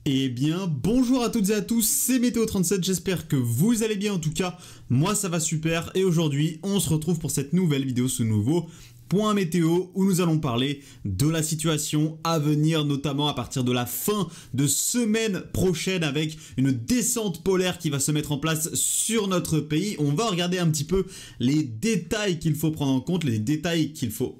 Eh bien, bonjour à toutes et à tous, c'est Météo37, j'espère que vous allez bien en tout cas, moi ça va super et aujourd'hui on se retrouve pour cette nouvelle vidéo, ce nouveau point météo où nous allons parler de la situation à venir, notamment à partir de la fin de semaine prochaine avec une descente polaire qui va se mettre en place sur notre pays. On va regarder un petit peu les détails qu'il faut prendre en compte, les détails qu'il faut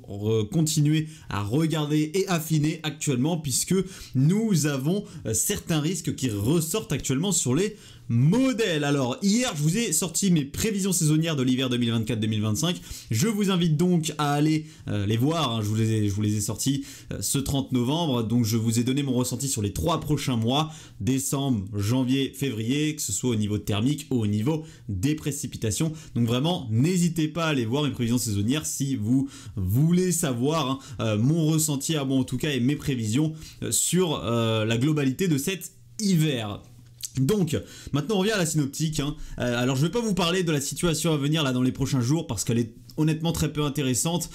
continuer à regarder et affiner actuellement puisque nous avons certains risques qui ressortent actuellement sur les modèles. Alors hier je vous ai sorti mes prévisions saisonnières de l'hiver 2024-2025. Je vous invite donc à aller les voir, hein. Je vous les ai sortis ce 30 novembre. Donc je vous ai donné mon ressenti sur les 3 prochains mois, décembre, janvier, février, que ce soit au niveau thermique ou au niveau des précipitations. Donc vraiment n'hésitez pas à aller voir mes prévisions saisonnières si vous voulez savoir mon ressenti à moi en tout cas et mes prévisions sur la globalité de cet hiver. Donc, maintenant on revient à la synoptique. Alors je ne vais pas vous parler de la situation à venir là dans les prochains jours parce qu'elle est honnêtement très peu intéressante.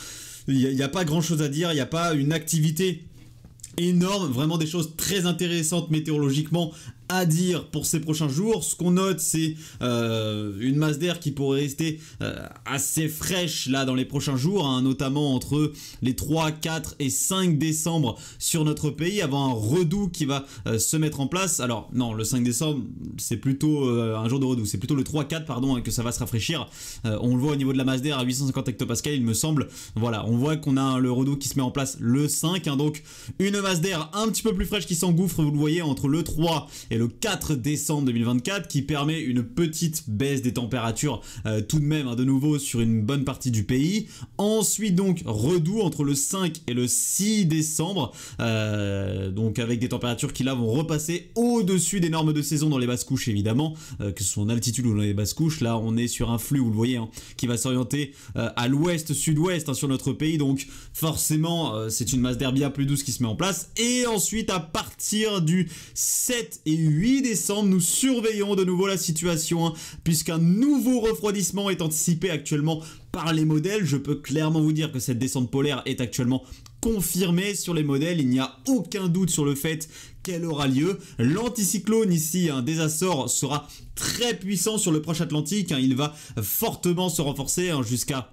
Il n'y a pas grand chose à dire, il n'y a pas une activité énorme, vraiment des choses très intéressantes météorologiquement à dire pour ces prochains jours. Ce qu'on note, c'est une masse d'air qui pourrait rester assez fraîche là dans les prochains jours, hein, notamment entre les 3, 4 et 5 décembre sur notre pays, avant un redout qui va se mettre en place. Alors non, le 5 décembre, c'est plutôt un jour de redout, c'est plutôt le 3-4 pardon, hein, que ça va se rafraîchir. On le voit au niveau de la masse d'air à 850 hectopascales, il me semble. Voilà, on voit qu'on a le redout qui se met en place le 5, hein, donc une masse d'air un petit peu plus fraîche qui s'engouffre, vous le voyez, entre le 3 et le 4 décembre 2024 qui permet une petite baisse des températures tout de même, hein, de nouveau sur une bonne partie du pays. Ensuite donc redout entre le 5 et le 6 décembre, donc avec des températures qui là vont repasser au-dessus des normes de saison dans les basses couches évidemment, que ce soit en altitude ou dans les basses couches. Là on est sur un flux, vous le voyez, hein, qui va s'orienter à l'ouest, sud-ouest, hein, sur notre pays, donc forcément c'est une masse d'air bien plus douce qui se met en place. Et ensuite à partir du 7 et 8 décembre, nous surveillons de nouveau la situation, hein, puisqu'un nouveau refroidissement est anticipé actuellement par les modèles. Je peux clairement vous dire que cette descente polaire est actuellement confirmée sur les modèles, il n'y a aucun doute sur le fait qu'elle aura lieu. L'anticyclone ici, hein, des Açores sera très puissant sur le proche Atlantique, hein, il va fortement se renforcer, hein, jusqu'à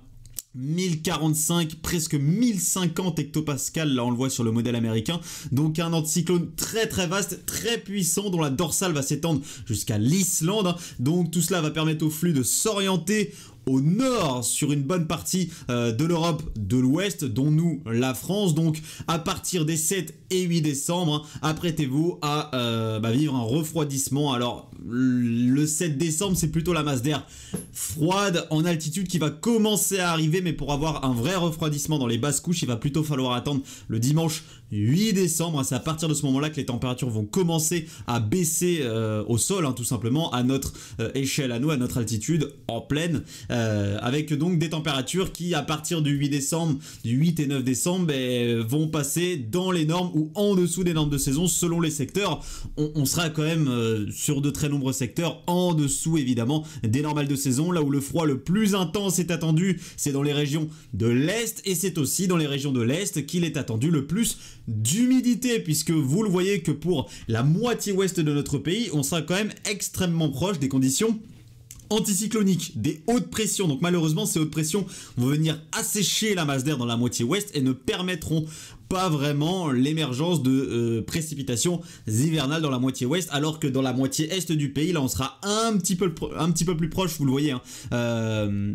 1045, presque 1050 hectopascales, là on le voit sur le modèle américain. Donc un anticyclone très très vaste, très puissant, dont la dorsale va s'étendre jusqu'à l'Islande, hein. Donc tout cela va permettre au flux de s'orienter au nord sur une bonne partie de l'Europe de l'Ouest, dont nous, la France. Donc à partir des 7 et 8 décembre, hein, apprêtez-vous à vivre un refroidissement. Alors le 7 décembre, c'est plutôt la masse d'air froide en altitude qui va commencer à arriver, mais pour avoir un vrai refroidissement dans les basses couches, il va plutôt falloir attendre le dimanche 8 décembre. C'est à partir de ce moment-là que les températures vont commencer à baisser au sol, hein, tout simplement, à notre échelle, à nous, à notre altitude, en plaine. Avec donc des températures qui à partir du 8 décembre, du 8 et 9 décembre vont passer dans les normes ou en dessous des normes de saison selon les secteurs. On sera quand même sur de très nombreux secteurs en dessous évidemment des normales de saison. Là où le froid le plus intense est attendu, c'est dans les régions de l'Est, et c'est aussi dans les régions de l'Est qu'il est attendu le plus d'humidité, puisque vous le voyez que pour la moitié ouest de notre pays, on sera quand même extrêmement proche des conditions anticycloniques, des hautes pressions. Donc malheureusement ces hautes pressions vont venir assécher la masse d'air dans la moitié ouest et ne permettront pas vraiment l'émergence de précipitations hivernales dans la moitié ouest, alors que dans la moitié est du pays, là on sera un petit peu plus proche, vous le voyez, hein,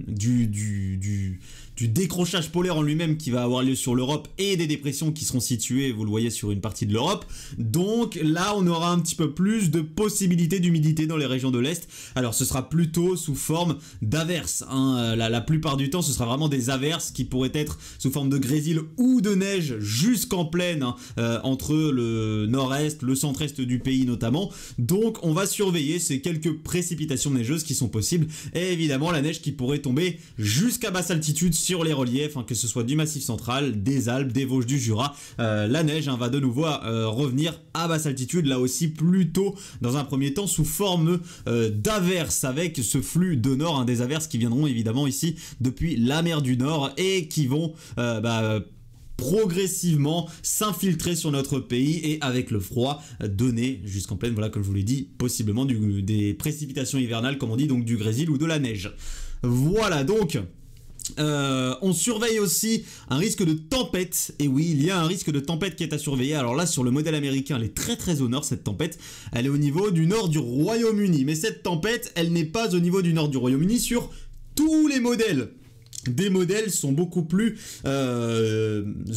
du décrochage polaire en lui-même qui va avoir lieu sur l'Europe et des dépressions qui seront situées, vous le voyez, sur une partie de l'Europe. Donc là on aura un petit peu plus de possibilités d'humidité dans les régions de l'Est. Alors ce sera plutôt sous forme d'averses, hein. La plupart du temps ce sera vraiment des averses qui pourraient être sous forme de grésil ou de neige jusqu'en plaine, hein, entre le nord-est, le centre-est du pays notamment. Donc on va surveiller ces quelques précipitations neigeuses qui sont possibles, et évidemment la neige qui pourrait tomber jusqu'à basse altitude sur les reliefs, hein, que ce soit du Massif central, des Alpes, des Vosges, du Jura. La neige, hein, va de nouveau revenir à basse altitude, là aussi plutôt dans un premier temps sous forme d'averses, avec ce flux de nord, hein, des averses qui viendront évidemment ici depuis la mer du Nord et qui vont progressivement s'infiltrer sur notre pays et avec le froid donner jusqu'en pleine, voilà comme je vous l'ai dit, possiblement des précipitations hivernales comme on dit, donc du grésil ou de la neige. Voilà donc... on surveille aussi un risque de tempête, et oui il y a un risque de tempête qui est à surveiller. Alors là sur le modèle américain elle est très au nord, cette tempête, elle est au niveau du nord du Royaume-Uni, mais cette tempête elle n'est pas au niveau du nord du Royaume-Uni sur tous les modèles. Des modèles sont beaucoup plus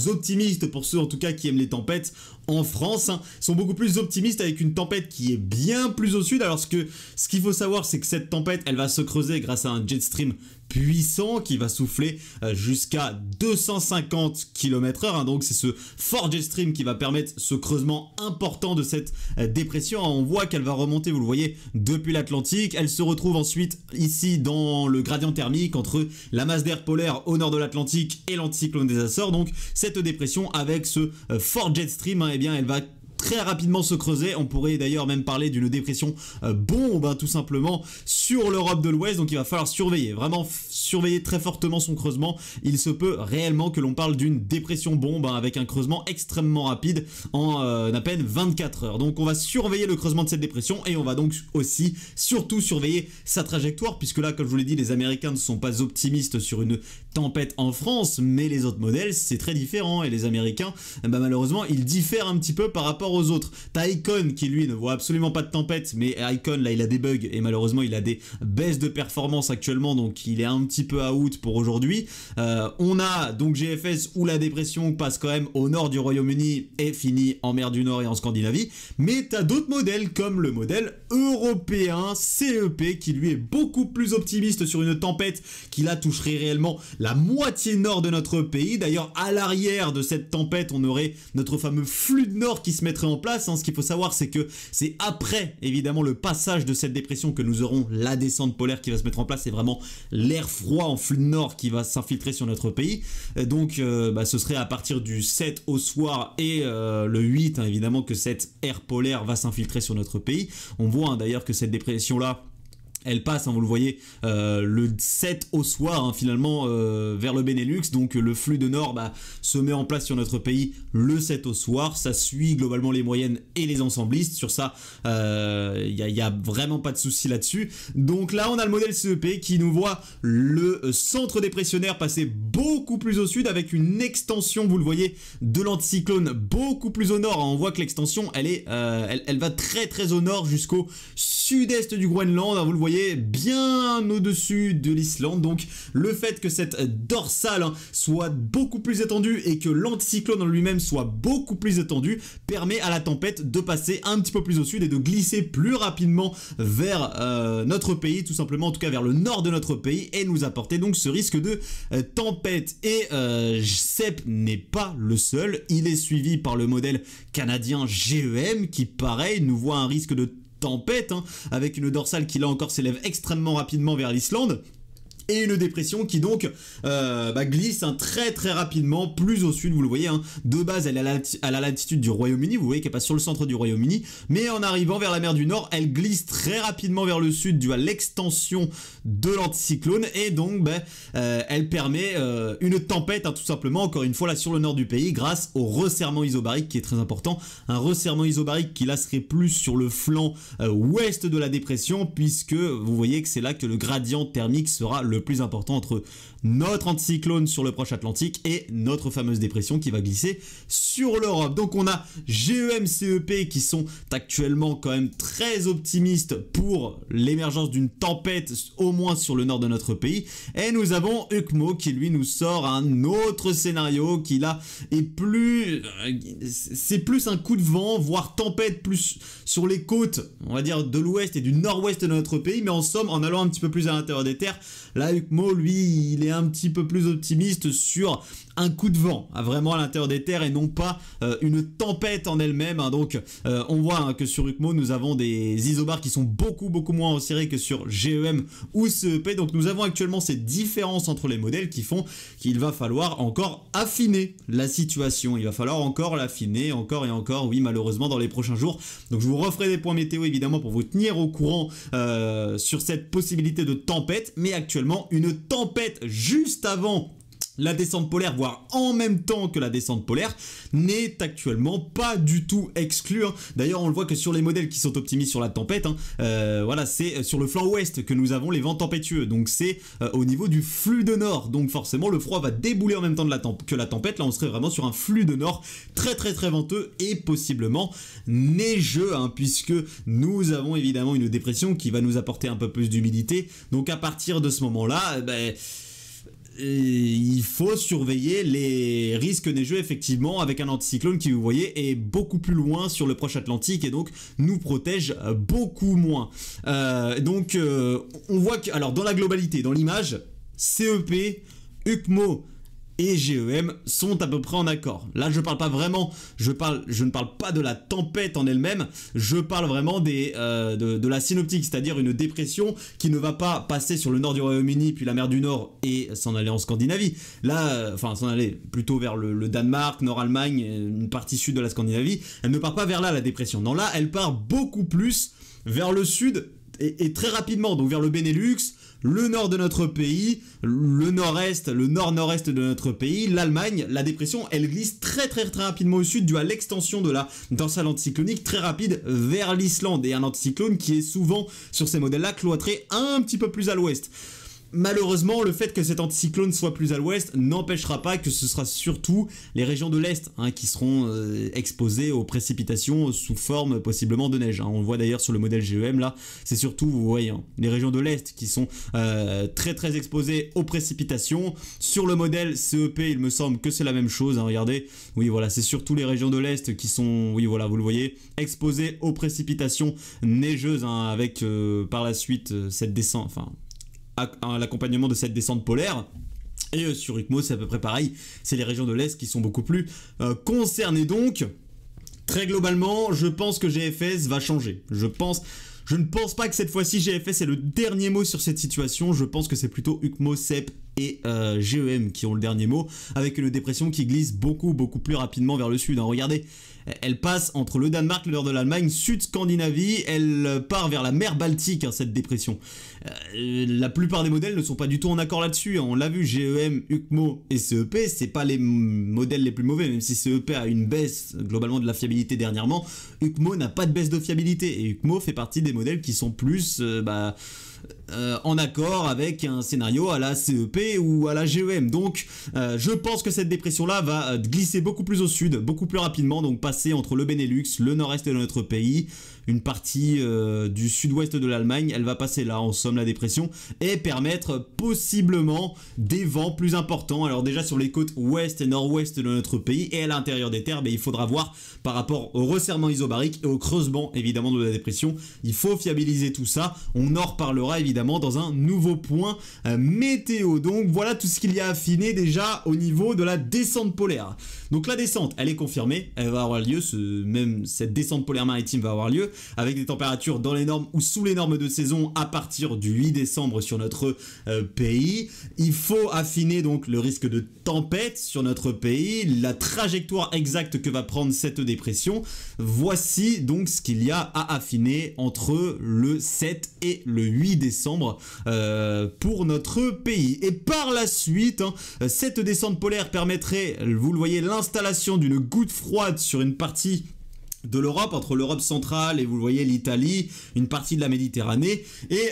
optimistes, pour ceux en tout cas qui aiment les tempêtes en France, hein, sont beaucoup plus optimistes avec une tempête qui est bien plus au sud. Alors ce qu'il faut savoir c'est que cette tempête elle va se creuser grâce à un jet stream puissant qui va souffler jusqu'à 250 km/h, hein, donc c'est ce fort jet stream qui va permettre ce creusement important de cette dépression. On voit qu'elle va remonter, vous le voyez, depuis l'Atlantique, elle se retrouve ensuite ici dans le gradient thermique entre la masse d'air polaire au nord de l'Atlantique et l'anticyclone des Açores. Donc cette dépression avec ce fort jet stream, hein, eh bien elle va très rapidement se creuser. On pourrait d'ailleurs même parler d'une dépression bombe, hein, tout simplement sur l'Europe de l'Ouest. Donc il va falloir surveiller, vraiment surveiller très fortement son creusement. Il se peut réellement que l'on parle d'une dépression bombe, hein, avec un creusement extrêmement rapide en à peine 24 heures. Donc on va surveiller le creusement de cette dépression et on va donc aussi surtout surveiller sa trajectoire, puisque là comme je vous l'ai dit les Américains ne sont pas optimistes sur une tempête en France, mais les autres modèles c'est très différent et les Américains bah, malheureusement ils diffèrent un petit peu par rapport aux autres. T'as Icon qui lui ne voit absolument pas de tempête, mais Icon là il a des bugs et malheureusement il a des baisses de performance actuellement, donc il est un petit peu out pour aujourd'hui. On a donc GFS où la dépression passe quand même au nord du Royaume-Uni et finit en mer du Nord et en Scandinavie, mais t'as d'autres modèles comme le modèle européen CEP qui lui est beaucoup plus optimiste sur une tempête qui là toucherait réellement la moitié nord de notre pays. D'ailleurs à l'arrière de cette tempête on aurait notre fameux flux de nord qui se mettrait en place, hein. Ce qu'il faut savoir c'est que c'est après évidemment le passage de cette dépression que nous aurons la descente polaire qui va se mettre en place. C'est vraiment l'air froid en flux de nord qui va s'infiltrer sur notre pays, donc bah, ce serait à partir du 7 au soir et le 8 hein, évidemment que cette air polaire va s'infiltrer sur notre pays. On voit hein, d'ailleurs que cette dépression là elle passe, hein, vous le voyez, le 7 au soir, hein, finalement, vers le Benelux. Donc le flux de nord bah, se met en place sur notre pays le 7 au soir. Ça suit globalement les moyennes et les ensemblistes. Sur ça, y a vraiment pas de souci là-dessus. Donc là, on a le modèle CEP qui nous voit le centre dépressionnaire passer beaucoup plus au sud avec une extension, vous le voyez, de l'anticyclone beaucoup plus au nord. On voit que l'extension, elle va très au nord jusqu'au sud-est du Groenland. Vous le voyez, bien au-dessus de l'Islande. Donc le fait que cette dorsale hein, soit beaucoup plus étendue et que l'anticyclone en lui-même soit beaucoup plus étendu permet à la tempête de passer un petit peu plus au sud et de glisser plus rapidement vers notre pays, tout simplement, en tout cas vers le nord de notre pays, et nous apporter donc ce risque de tempête. Et CEP n'est pas le seul, il est suivi par le modèle canadien GEM qui pareil nous voit un risque de tempête, hein, avec une dorsale qui là encore s'élève extrêmement rapidement vers l'Islande. Et une dépression qui donc glisse hein, très rapidement plus au sud, vous le voyez, hein. De base elle est à la latitude du Royaume-Uni, vous voyez qu'elle passe sur le centre du Royaume-Uni, mais en arrivant vers la mer du Nord, elle glisse très rapidement vers le sud dû à l'extension de l'anticyclone, et donc elle permet une tempête, hein, tout simplement, encore une fois là sur le nord du pays, grâce au resserrement isobarique qui est très important, un resserrement isobarique qui là serait plus sur le flanc ouest de la dépression, puisque vous voyez que c'est là que le gradient thermique sera le plus important entre notre anticyclone sur le proche Atlantique et notre fameuse dépression qui va glisser sur l'Europe. Donc on a GEM, CEP qui sont actuellement quand même très optimistes pour l'émergence d'une tempête au moins sur le nord de notre pays, et nous avons UCMO qui lui nous sort un autre scénario qui là est plus c'est plus un coup de vent voire tempête plus sur les côtes, on va dire de l'ouest et du nord-ouest de notre pays, mais en somme en allant un petit peu plus à l'intérieur des terres. Là UCMO lui il est un petit peu plus optimiste sur un coup de vent vraiment à l'intérieur des terres et non pas une tempête en elle-même, hein. Donc on voit hein, que sur UCMO nous avons des isobars qui sont beaucoup moins resserrés que sur GEM ou CEP. Donc nous avons actuellement ces différences entre les modèles qui font qu'il va falloir encore affiner la situation, il va falloir encore l'affiner encore et encore, oui, malheureusement dans les prochains jours. Donc je vous referai des points météo évidemment pour vous tenir au courant sur cette possibilité de tempête, mais actuellement une tempête juste avant la descente polaire, voire en même temps que la descente polaire, n'est actuellement pas du tout exclue. D'ailleurs, on le voit que sur les modèles qui sont optimisés sur la tempête, voilà, c'est sur le flanc ouest que nous avons les vents tempétueux. Donc c'est au niveau du flux de nord. Donc forcément, le froid va débouler en même temps que la tempête. Là, on serait vraiment sur un flux de nord très venteux et possiblement neigeux, puisque nous avons évidemment une dépression qui va nous apporter un peu plus d'humidité. Donc à partir de ce moment-là, il faut surveiller les risques neigeux effectivement avec un anticyclone qui, vous voyez, est beaucoup plus loin sur le proche Atlantique et donc nous protège beaucoup moins. On voit que, alors dans la globalité, dans l'image, CEP, UCMO et GEM sont à peu près en accord. Là, je parle pas vraiment, je ne parle pas de la tempête en elle-même, je parle vraiment de la synoptique, c'est-à-dire une dépression qui ne va pas passer sur le nord du Royaume-Uni, puis la mer du Nord et s'en aller en Scandinavie. Là, s'en aller plutôt vers le Danemark, Nord-Allemagne, une partie sud de la Scandinavie. Elle ne part pas vers là, la dépression. Non, là, elle part beaucoup plus vers le sud et très rapidement, donc vers le Benelux, le nord de notre pays, le nord-est, le nord-nord-est de notre pays, l'Allemagne. La dépression, elle glisse très rapidement au sud dû à l'extension de la dorsale anticyclonique très rapide vers l'Islande et un anticyclone qui est souvent sur ces modèles-là cloîtré un petit peu plus à l'ouest. Malheureusement, le fait que cet anticyclone soit plus à l'ouest n'empêchera pas que ce sera surtout les régions de l'est qui seront exposées aux précipitations sous forme possiblement de neige. On le voit d'ailleurs sur le modèle GEM là, c'est surtout, vous voyez, les régions de l'est qui sont très exposées aux précipitations. Sur le modèle CEP, il me semble que c'est la même chose. Regardez, oui voilà, c'est surtout les régions de l'est qui sont, oui voilà, vous le voyez, exposées aux précipitations neigeuses avec par la suite cette descente, à l'accompagnement de cette descente polaire. Et sur UCMO, c'est à peu près pareil. C'est les régions de l'Est qui sont beaucoup plus concernées. Donc, très globalement, je pense que GFS va changer. Je ne pense pas que cette fois-ci GFS est le dernier mot sur cette situation. Je pense que c'est plutôt UCMO, CEP et GEM qui ont le dernier mot, avec une dépression qui glisse beaucoup plus rapidement vers le sud. Regardez, elle passe entre le Danemark, le nord de l'Allemagne, sud Scandinavie, elle part vers la mer Baltique, cette dépression. La plupart des modèles ne sont pas du tout en accord là-dessus. On l'a vu, GEM, UCMO et CEP, c'est pas les modèles les plus mauvais, même si CEP a une baisse globalement de la fiabilité dernièrement, UCMO n'a pas de baisse de fiabilité, et UCMO fait partie des modèles qui sont plus en accord avec un scénario à la CEP ou à la GEM. Donc je pense que cette dépression là va glisser beaucoup plus au sud, beaucoup plus rapidement, donc passer entre le Benelux, le nord-est de notre pays, une partie du sud-ouest de l'Allemagne. Elle va passer là, en somme, la dépression, et permettre possiblement des vents plus importants. Alors déjà sur les côtes ouest et nord-ouest de notre pays et à l'intérieur des terres, il faudra voir par rapport au resserrement isobarique et au creusement évidemment de la dépression. Il faut fiabiliser tout ça. On en reparlera évidemment dans un nouveau point météo. Donc voilà tout ce qu'il y a affiné déjà au niveau de la descente polaire. Donc la descente, elle est confirmée, elle va avoir lieu, même cette descente polaire maritime va avoir lieu, avec des températures dans les normes ou sous les normes de saison à partir du 8 décembre sur notre pays. Il faut affiner donc le risque de tempête sur notre pays, la trajectoire exacte que va prendre cette dépression. Voici donc ce qu'il y a à affiner entre le 7 et le 8 décembre pour notre pays. Et par la suite, cette descente polaire permettrait, vous le voyez, l'installation d'une goutte froide sur une partie de l'Europe, entre l'Europe centrale et vous le voyez l'Italie, une partie de la Méditerranée, et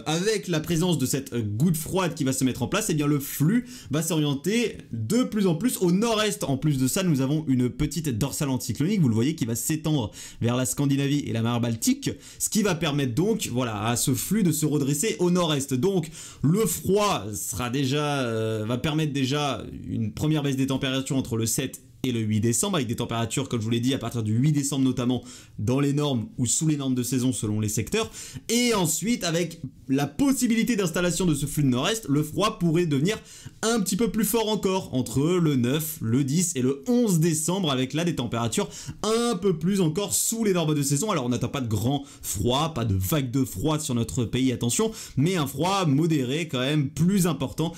avec la présence de cette goutte froide qui va se mettre en place, le flux va s'orienter de plus en plus au nord-est. En plus de ça, nous avons une petite dorsale anticyclonique, vous le voyez, qui va s'étendre vers la Scandinavie et la mer Baltique, ce qui va permettre donc, voilà, à ce flux de se redresser au nord-est. Donc le froid sera déjà, va permettre déjà une première baisse des températures entre le 7 et le 8 décembre, avec des températures, comme je vous l'ai dit, à partir du 8 décembre notamment, dans les normes ou sous les normes de saison selon les secteurs. Et ensuite, avec la possibilité d'installation de ce flux de nord-est, le froid pourrait devenir un petit peu plus fort encore, entre le 9, le 10 et le 11 décembre, avec là des températures un peu plus encore sous les normes de saison. Alors on n'attend pas de grand froid, pas de vague de froid sur notre pays, attention, mais un froid modéré quand même, plus important.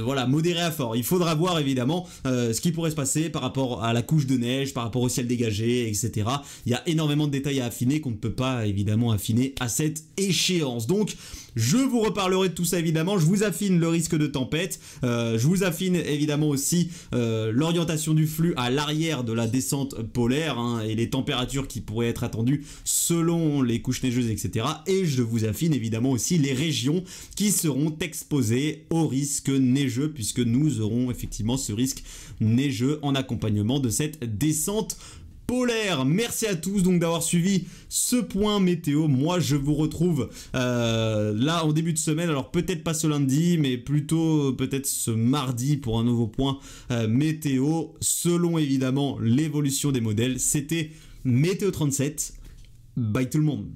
Voilà, modéré à fort. Il faudra voir évidemment ce qui pourrait se passer par rapport à la couche de neige, par rapport au ciel dégagé, etc. Il y a énormément de détails à affiner qu'on ne peut pas évidemment affiner à cette échéance. Donc je vous reparlerai de tout ça évidemment, je vous affine le risque de tempête, je vous affine évidemment aussi l'orientation du flux à l'arrière de la descente polaire et les températures qui pourraient être attendues selon les couches neigeuses, etc. Et je vous affine évidemment aussi les régions qui seront exposées au risque neigeux puisque nous aurons effectivement ce risque neigeux en accompagnement de cette descente polaire. Merci à tous donc d'avoir suivi ce point météo. Moi je vous retrouve là en début de semaine, alors peut-être pas ce lundi mais plutôt peut-être ce mardi pour un nouveau point météo selon évidemment l'évolution des modèles. C'était Météo 37, bye tout le monde.